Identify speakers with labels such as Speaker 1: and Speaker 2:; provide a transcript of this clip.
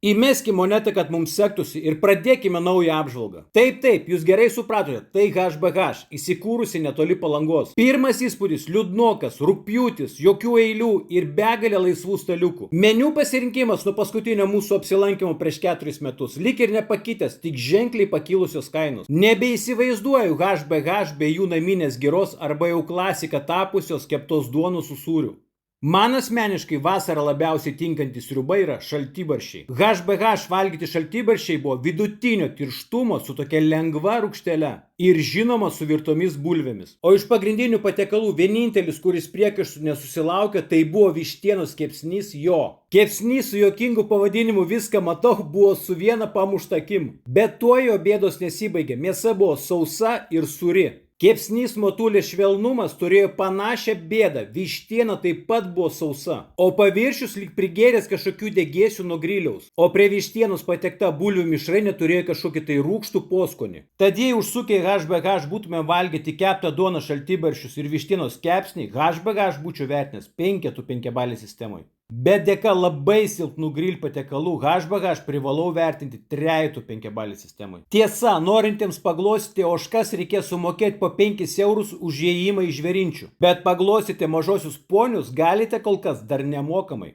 Speaker 1: Įmeskime monetą, kad mums sektųsi ir pradėkime naują apžvalgą. Taip, jūs gerai supratote, tai HBH, įsikūrusi netoli Palangos. Pirmas įspūdis - liūdnokas, rugpjūtis, jokių eilių ir begalė laisvų staliukų. Meniu pasirinkimas nuo paskutinio mūsų apsilankimo prieš 4 metus lyg ir nepakitęs, tik ženkliai pakilusios kainos. Nebeįsivaizduoju HBH be jų naminės giros arba jau klasika tapusios keptos duonos su sūriu. Man asmeniškai vasarą labiausiai tinkantys sriubai yra šaltibarščiai. HBH valgyti šaltibarščiai buvo vidutinio tirštumo su tokia lengva rūgštele ir žinoma su virtomis bulvėmis. O iš pagrindinių patiekalų vienintelis, kuris priekaištų nesusilaukė, tai buvo vištienos kepsnys jo. Kepsnys su juokingu pavadinimu viską matau buvo su viena pamušta akim. Bet tuo jo bėdos nesibaigė, mėsa buvo sausa ir sūri. Kepsnys motulės švelnumas turėjo panašią bėdą, vištiena taip pat buvo sausa, o paviršius lyg prigėręs kažkokių degėsių nuo griliaus, o prie vištienos patekta bulvių mišrainė turėjo kažkokį tai rūgštų poskonį. Tad jei užsukę į HBH būtume valgyti keptą duoną, šaltibarščius ir vištienos kepsnį, HBH būčiau vertinęs 5 balį sistemoje. Bet dėka labai silpnų grill patiekalų HBH privalau vertinti 3 balį sistemoje. Tiesa, norintiems paglostyti ožkas reikės sumokėti po 5 eurus už įėjimą į žvėrinčių. Bet paglostyti mažosius ponius galite kol kas dar nemokamai.